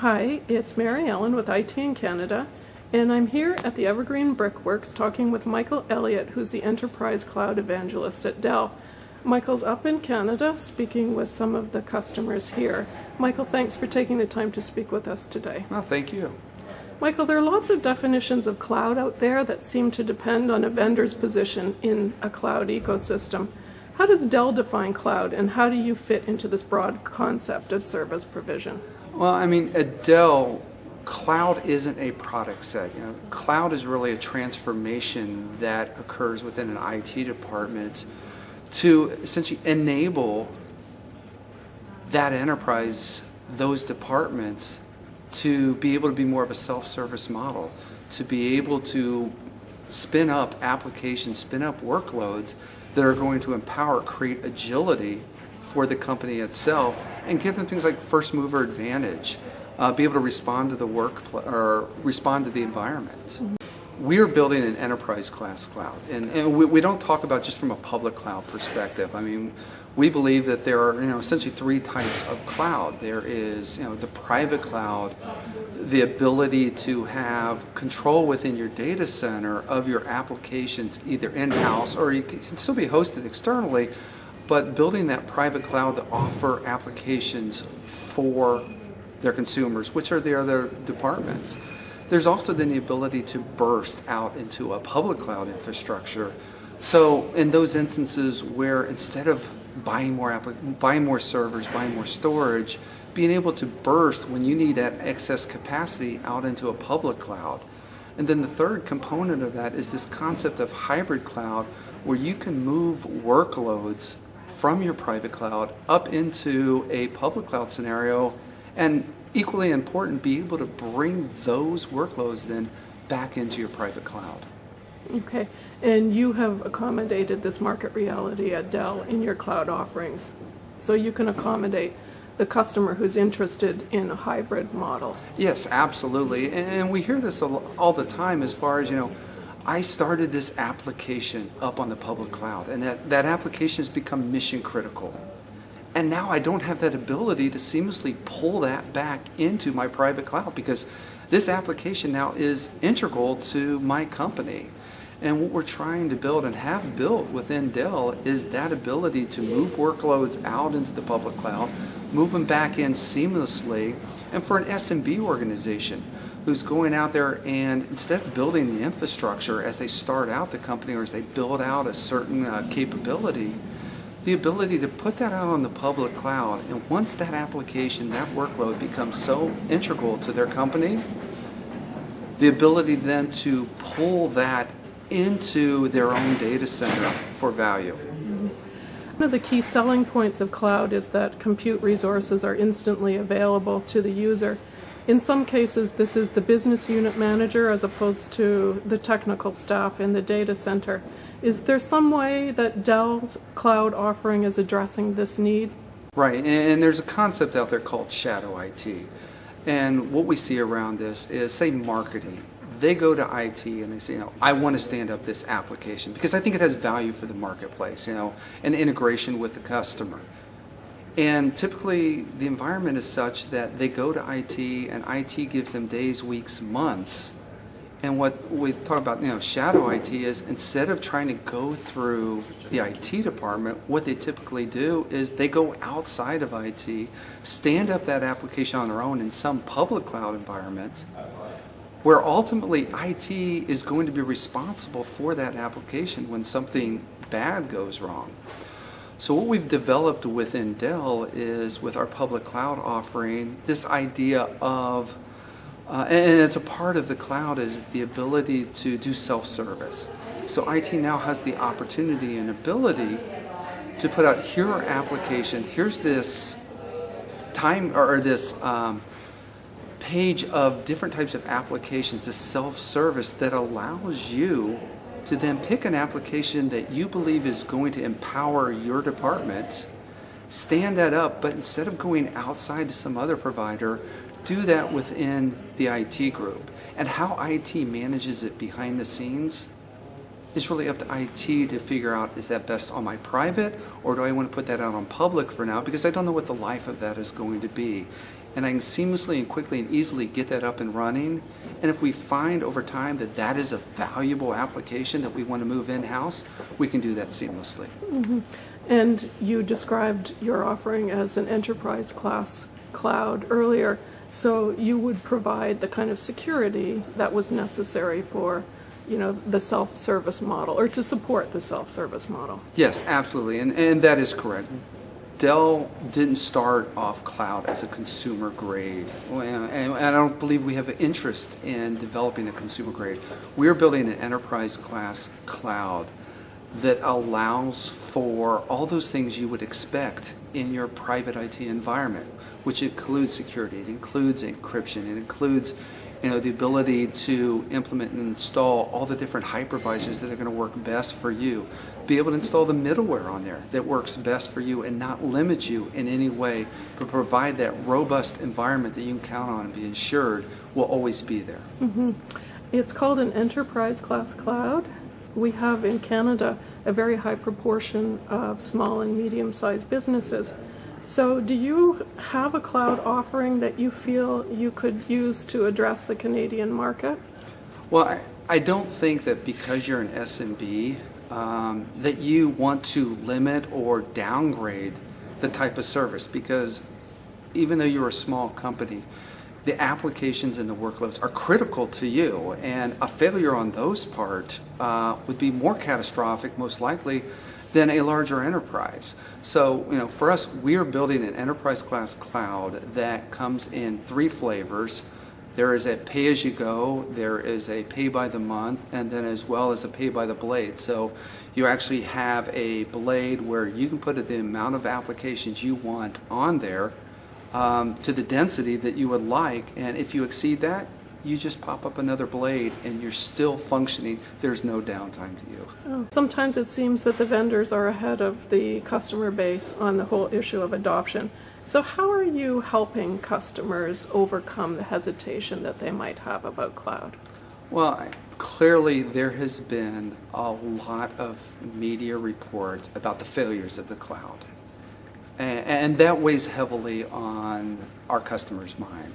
Hi, it's Mary Ellen with IT in Canada, and I'm here at the Evergreen Brick Works talking with Michael Elliott, who's the Enterprise Cloud Evangelist at Dell. Michael's up in Canada speaking with some of the customers here. Michael, thanks for taking the time to speak with us today. Oh, thank you. Michael, there are lots of definitions of cloud out there that seem to depend on a vendor's position in a cloud ecosystem. How does Dell define cloud, and how do you fit into this broad concept of service provision? Well, I mean, at Dell, cloud isn't a product set. Cloud is really a transformation that occurs within an IT department to essentially enable that enterprise, those departments, to be able to be more of a self-service model, to be able to spin up applications, spin up workloads that are going to empower, create agility for the company itself, and give them things like first mover advantage, be able to respond to the or respond to the environment. Mm-hmm. We're building an enterprise class cloud, and we don't talk about just from a public cloud perspective. I mean, we believe that there are essentially three types of cloud. There is the private cloud, the ability to have control within your data center of your applications, either in-house or you can still be hosted externally, but building that private cloud to offer applications for their consumers, which are the other departments. There's also then the ability to burst out into a public cloud infrastructure. So in those instances where instead of buying more servers, buying more storage, being able to burst when you need that excess capacity out into a public cloud. And then the third component of that is this concept of hybrid cloud, where you can move workloads from your private cloud up into a public cloud scenario, and equally important, be able to bring those workloads then back into your private cloud. Okay, and you have accommodated this market reality at Dell in your cloud offerings, so you can accommodate the customer who's interested in a hybrid model. Yes, absolutely, and we hear this all the time as far as, I started this application up on the public cloud, and that application has become mission critical. And now I don't have that ability to seamlessly pull that back into my private cloud because this application now is integral to my company. And what we're trying to build and have built within Dell is that ability to move workloads out into the public cloud, move them back in seamlessly, and for an SMB organization who's going out there and instead of building the infrastructure as they start out the company or as they build out a certain capability, the ability to put that out on the public cloud, and once that application, that workload becomes so integral to their company, the ability then to pull that into their own data center for value. One of the key selling points of cloud is that compute resources are instantly available to the user. In some cases, this is the business unit manager as opposed to the technical staff in the data center. Is there some way that Dell's cloud offering is addressing this need? Right, and there's a concept out there called shadow IT. And what we see around this is, say, marketing. They go to IT and they say, I want to stand up this application because I think it has value for the marketplace, and integration with the customer. And typically the environment is such that they go to IT and IT gives them days, weeks, months. And what we talk about, shadow IT is instead of trying to go through the IT department, what they typically do is they go outside of IT, stand up that application on their own in some public cloud environment, where ultimately IT is going to be responsible for that application when something bad goes wrong. So what we've developed within Dell is, with our public cloud offering, this idea of, and it's a part of the cloud, is the ability to do self-service. So IT now has the opportunity and ability to put out, here are applications, here's this page of different types of applications, this self-service that allows you to then pick an application that you believe is going to empower your department, stand that up, but instead of going outside to some other provider, do that within the IT group. And how IT manages it behind the scenes is really up to IT to figure out, is that best on my private, or do I want to put that out on public for now, because I don't know what the life of that is going to be. and I can seamlessly and quickly and easily get that up and running. And if we find over time that that is a valuable application that we want to move in-house, we can do that seamlessly. And you described your offering as an enterprise class cloud earlier, so you would provide the kind of security that was necessary for, the self-service model, or to support the self-service model. Yes, absolutely, and that is correct. Dell didn't start off cloud as a consumer grade, and I don't believe we have an interest in developing a consumer grade. We're building an enterprise class cloud that allows for all those things you would expect in your private IT environment, which includes security, it includes encryption, it includes the ability to implement and install all the different hypervisors that are going to work best for you. Be able to install the middleware on there that works best for you and not limit you in any way, but provide that robust environment that you can count on and be assured will always be there. It's called an enterprise class cloud. We have in Canada a very high proportion of small and medium-sized businesses. So do you have a cloud offering that you feel you could use to address the Canadian market? Well, I don't think that because you're an SMB that you want to limit or downgrade the type of service, because even though you're a small company, the applications and the workloads are critical to you, and a failure on those part would be more catastrophic, most likely, than a larger enterprise. So, for us, we are building an enterprise class cloud that comes in 3 flavors. There is a pay-as-you-go, there is a pay-by-the-month, and then as well as a pay-by-the-blade. So you actually have a blade where you can put the amount of applications you want on there to the density that you would like, and if you exceed that, you just pop up another blade and you're still functioning. There's no downtime to you. Sometimes it seems that the vendors are ahead of the customer base on the whole issue of adoption. So how are you helping customers overcome the hesitation that they might have about cloud? Well, clearly there has been a lot of media reports about the failures of the cloud. And that weighs heavily on our customers' mind.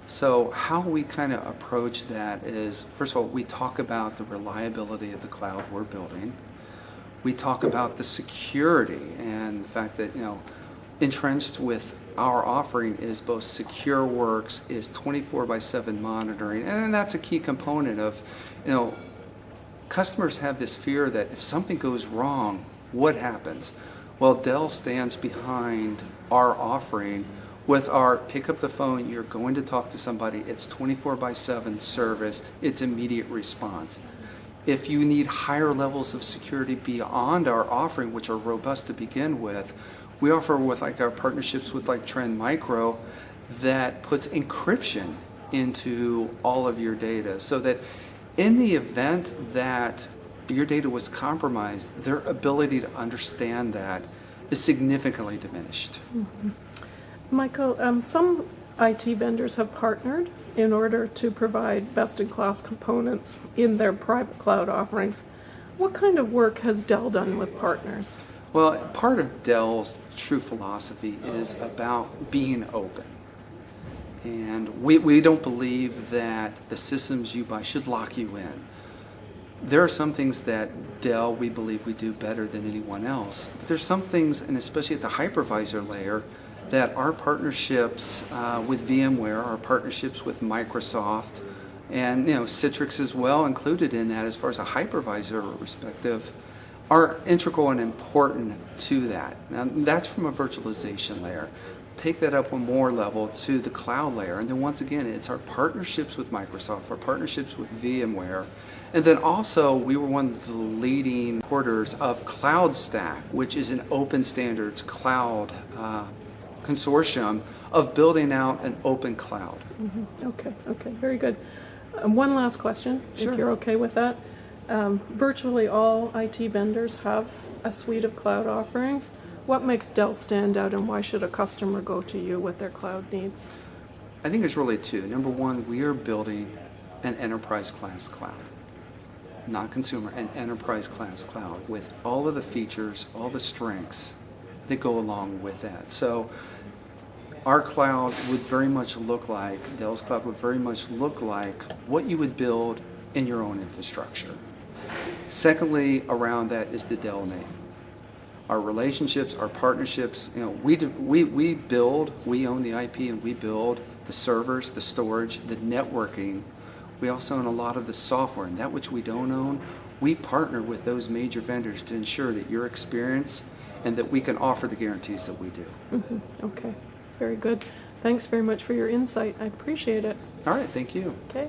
So how we kind of approach that is, first of all, we talk about the reliability of the cloud we're building. We talk about the security and the fact that, entrenched with our offering is both Secure Works, is 24/7 monitoring, and that's a key component of, customers have this fear that if something goes wrong, what happens? Well, Dell stands behind our offering with our pick up the phone, you're going to talk to somebody, it's 24/7 service, it's immediate response. If you need higher levels of security beyond our offering, which are robust to begin with, we offer with our partnerships with Trend Micro that puts encryption into all of your data, so that in the event that your data was compromised, their ability to understand that is significantly diminished. Michael, some IT vendors have partnered in order to provide best-in-class components in their private cloud offerings. What kind of work has Dell done with partners? Well, part of Dell's true philosophy is about being open. And we don't believe that the systems you buy should lock you in. There are some things that Dell, we believe we do better than anyone else. But there's some things, and especially at the hypervisor layer, that our partnerships with VMware, our partnerships with Microsoft, and Citrix as well included in that as far as a hypervisor perspective, are integral and important to that. Now that's from a virtualization layer. Take that up one more level to the cloud layer, and then once again it's our partnerships with Microsoft, our partnerships with VMware, and then also we were one of the leading supporters of Cloud Stack, which is an open standards cloud consortium of building out an open cloud. Okay, very good. One last question, Sure. if you're okay with that. Virtually all IT vendors have a suite of cloud offerings. What makes Dell stand out, and why should a customer go to you with their cloud needs? I think it's really two. Number one, we are building an enterprise class cloud. Not consumer, an enterprise class cloud with all of the features, all the strengths that go along with that. So our cloud would very much look like, Dell's cloud would very much look like what you would build in your own infrastructure. Secondly, around that is the Dell name. Our relationships, our partnerships, we build, we own the IP and we build the servers, the storage, the networking. We also own a lot of the software, and that which we don't own, we partner with those major vendors to ensure that your experience and that we can offer the guarantees that we do. Okay, very good. Thanks very much for your insight. I appreciate it. All right, thank you. Okay.